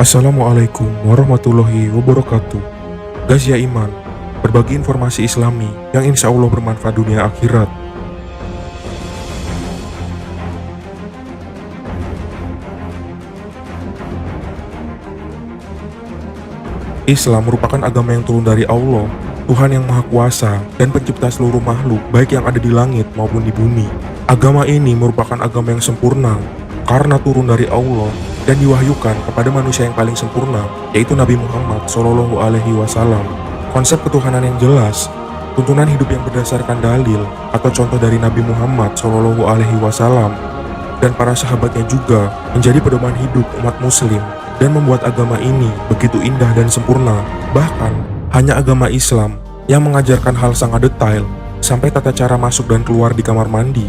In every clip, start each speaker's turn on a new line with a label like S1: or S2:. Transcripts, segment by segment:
S1: Assalamualaikum warahmatullahi wabarakatuh. Guys ya iman, berbagi informasi islami yang insya Allah bermanfaat dunia akhirat. Islam merupakan agama yang turun dari Allah, Tuhan yang Maha Kuasa dan pencipta seluruh makhluk baik yang ada di langit maupun di bumi. Agama ini merupakan agama yang sempurna karena turun dari Allah dan diwahyukan kepada manusia yang paling sempurna, yaitu Nabi Muhammad SAW. Konsep ketuhanan yang jelas, tuntunan hidup yang berdasarkan dalil atau contoh dari Nabi Muhammad SAW dan para sahabatnya juga menjadi pedoman hidup umat muslim dan membuat agama ini begitu indah dan sempurna. Bahkan, hanya agama Islam yang mengajarkan hal sangat detail sampai tata cara masuk dan keluar di kamar mandi.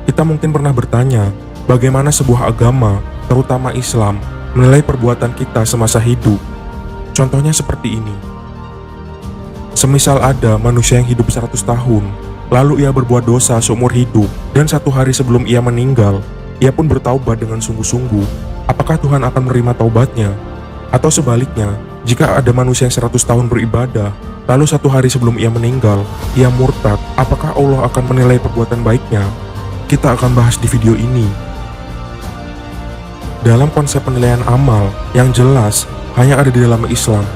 S1: Kita mungkin pernah bertanya, bagaimana sebuah agama, terutama Islam, menilai perbuatan kita semasa hidup. Contohnya seperti ini. Semisal ada manusia yang hidup 100 tahun, lalu ia berbuat dosa seumur hidup, dan 1 hari sebelum ia meninggal, ia pun bertaubat dengan sungguh-sungguh. Apakah Tuhan akan menerima taubatnya? Atau sebaliknya, jika ada manusia yang 100 tahun beribadah, lalu 1 hari sebelum ia meninggal, ia murtad, apakah Allah akan menilai perbuatan baiknya? Kita akan bahas di video ini. Dalam konsep penilaian amal yang jelas hanya ada di dalam Islam.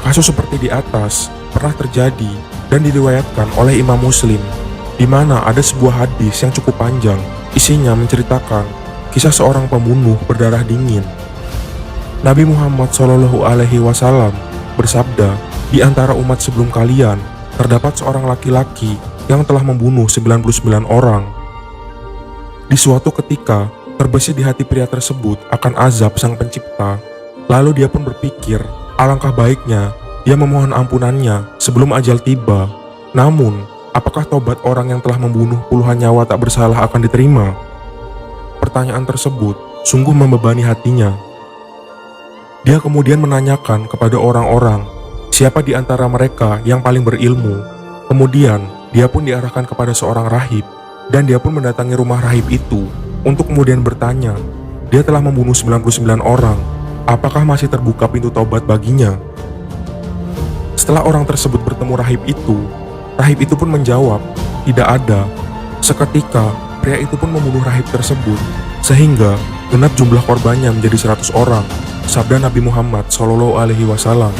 S1: Kasus seperti di atas pernah terjadi dan diriwayatkan oleh Imam Muslim, di mana ada sebuah hadis yang cukup panjang. Isinya menceritakan kisah seorang pembunuh berdarah dingin. Nabi Muhammad SAW bersabda, di antara umat sebelum kalian terdapat seorang laki-laki yang telah membunuh 99 orang. Di suatu ketika, terbesit di hati pria tersebut akan azab sang pencipta. Lalu dia pun berpikir, alangkah baiknya dia memohon ampunannya sebelum ajal tiba. Namun, apakah tobat orang yang telah membunuh puluhan nyawa tak bersalah akan diterima? Pertanyaan tersebut sungguh membebani hatinya. Dia kemudian menanyakan kepada orang-orang, siapa di antara mereka yang paling berilmu. Kemudian, dia pun diarahkan kepada seorang rahib, dan dia pun mendatangi rumah rahib itu untuk kemudian bertanya, dia telah membunuh 99 orang, apakah masih terbuka pintu taubat baginya? Setelah orang tersebut bertemu rahib itu pun menjawab, tidak ada. Seketika, pria itu pun membunuh rahib tersebut, sehingga genap jumlah korbannya menjadi 100 orang, sabda Nabi Muhammad SAW.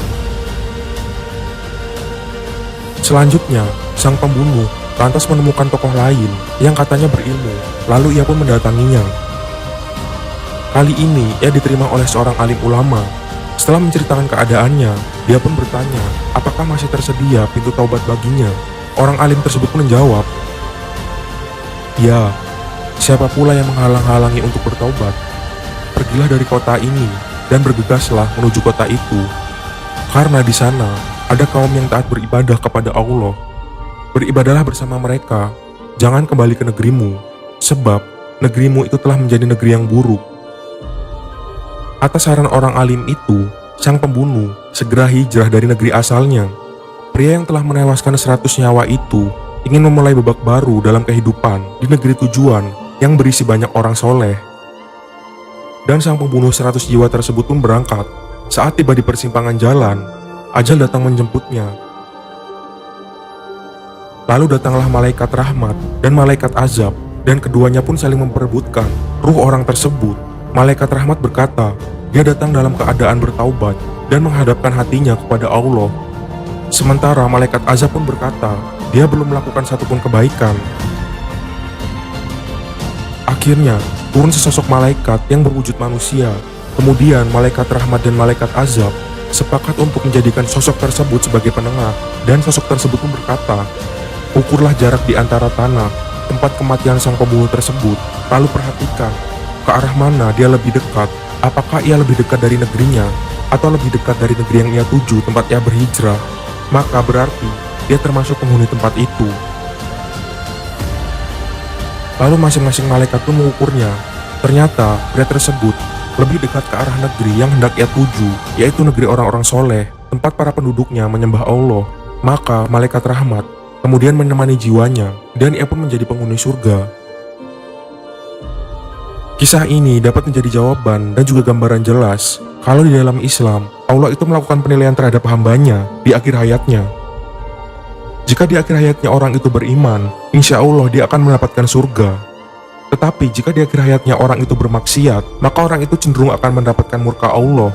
S1: Selanjutnya, sang pembunuh lantas menemukan tokoh lain yang katanya berilmu, lalu ia pun mendatanginya. Kali ini ia diterima oleh seorang alim ulama. Setelah menceritakan keadaannya, dia pun bertanya, apakah masih tersedia pintu taubat baginya? Orang alim tersebut pun menjawab, ya, siapa pula yang menghalang-halangi untuk bertaubat? Pergilah dari kota ini dan bergegaslah menuju kota itu, karena di sana ada kaum yang taat beribadah kepada Allah. Beribadahlah bersama mereka, jangan kembali ke negerimu, sebab negerimu itu telah menjadi negeri yang buruk. Atas saran orang alim itu, sang pembunuh segera hijrah dari negeri asalnya. Pria yang telah menewaskan 100 nyawa itu ingin memulai babak baru dalam kehidupan di negeri tujuan yang berisi banyak orang soleh. Dan sang pembunuh 100 jiwa tersebut pun berangkat. Saat tiba di persimpangan jalan, ajal datang menjemputnya. Lalu datanglah malaikat rahmat dan malaikat azab, dan keduanya pun saling memperebutkan ruh orang tersebut. Malaikat rahmat berkata, dia datang dalam keadaan bertaubat dan menghadapkan hatinya kepada Allah. Sementara malaikat azab pun berkata, dia belum melakukan satupun kebaikan. Akhirnya, turun sesosok malaikat yang berwujud manusia. Kemudian malaikat rahmat dan malaikat azab sepakat untuk menjadikan sosok tersebut sebagai penengah, dan sosok tersebut pun berkata, ukurlah jarak di antara tanah tempat kematian sang pembunuh tersebut, lalu perhatikan ke arah mana dia lebih dekat. Apakah ia lebih dekat dari negerinya atau lebih dekat dari negeri yang ia tuju tempat ia berhijrah? Maka berarti dia termasuk penghuni tempat itu. Lalu masing-masing malaikat pun mengukurnya. Ternyata pria tersebut lebih dekat ke arah negeri yang hendak ia tuju, yaitu negeri orang-orang soleh, tempat para penduduknya menyembah Allah. Maka malaikat rahmat kemudian menemani jiwanya, dan ia pun menjadi penghuni surga. Kisah ini dapat menjadi jawaban dan juga gambaran jelas kalau di dalam Islam, Allah itu melakukan penilaian terhadap hambanya di akhir hayatnya. Jika di akhir hayatnya orang itu beriman, insya Allah dia akan mendapatkan surga. Tetapi jika di akhir hayatnya orang itu bermaksiat, maka orang itu cenderung akan mendapatkan murka Allah.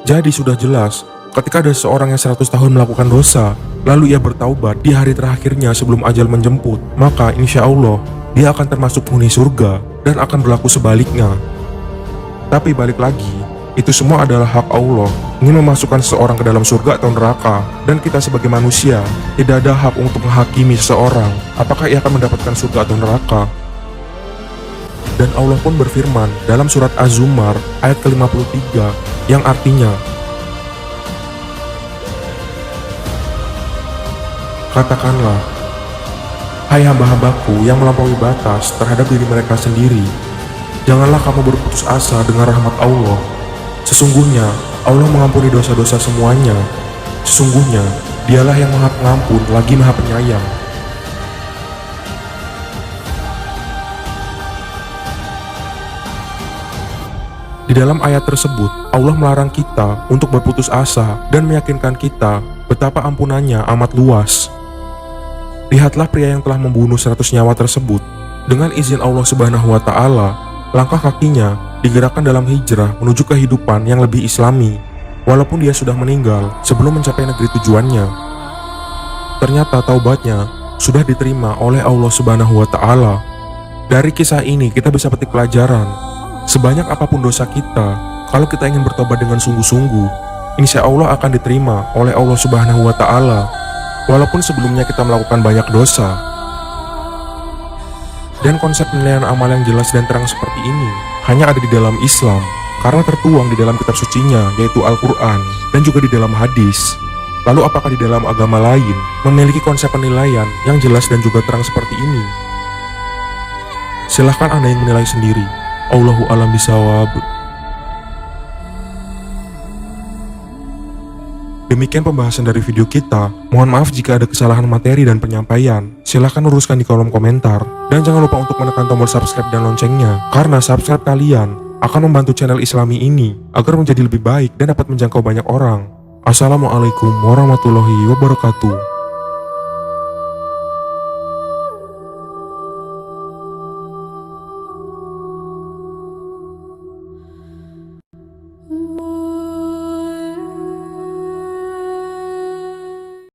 S1: Jadi sudah jelas, ketika ada seorang yang 100 tahun melakukan dosa, lalu ia bertaubat di hari terakhirnya sebelum ajal menjemput, maka insya Allah dia akan termasuk penghuni surga dan akan berlaku sebaliknya. Tapi balik lagi, itu semua adalah hak Allah, ingin memasukkan seseorang ke dalam surga atau neraka, dan kita sebagai manusia tidak ada hak untuk menghakimi seseorang apakah ia akan mendapatkan surga atau neraka. Dan Allah pun berfirman dalam surat Az-Zumar ayat ke-53 yang artinya, katakanlah, hai hamba-hambaku yang melampaui batas terhadap diri mereka sendiri, janganlah kamu berputus asa dengan rahmat Allah. Sesungguhnya Allah mengampuni dosa-dosa semuanya. Sesungguhnya dialah yang maha pengampun lagi maha penyayang. Di dalam ayat tersebut, Allah melarang kita untuk berputus asa dan meyakinkan kita betapa ampunannya amat luas. Lihatlah pria yang telah membunuh 100 nyawa tersebut. Dengan izin Allah Subhanahu wa Ta'ala, langkah kakinya digerakkan dalam hijrah menuju kehidupan yang lebih islami, walaupun dia sudah meninggal sebelum mencapai negeri tujuannya. Ternyata taubatnya sudah diterima oleh Allah Subhanahu wa Ta'ala. Dari kisah ini kita bisa petik pelajaran, sebanyak apapun dosa kita, kalau kita ingin bertobat dengan sungguh-sungguh, insya Allah akan diterima oleh Allah Subhanahu wa Ta'ala, walaupun sebelumnya kita melakukan banyak dosa. Dan konsep penilaian amal yang jelas dan terang seperti ini hanya ada di dalam Islam, karena tertuang di dalam kitab sucinya, yaitu Al-Quran, dan juga di dalam hadis. Lalu apakah di dalam agama lain memiliki konsep penilaian yang jelas dan juga terang seperti ini? Silahkan Anda yang menilai sendiri. Allahu a'lam bishawab. Demikian pembahasan dari video kita. Mohon maaf jika ada kesalahan materi dan penyampaian. Silahkan luruskan di kolom komentar. Dan jangan lupa untuk menekan tombol subscribe dan loncengnya, karena subscribe kalian akan membantu channel Islami ini agar menjadi lebih baik dan dapat menjangkau banyak orang. Assalamualaikum warahmatullahi wabarakatuh.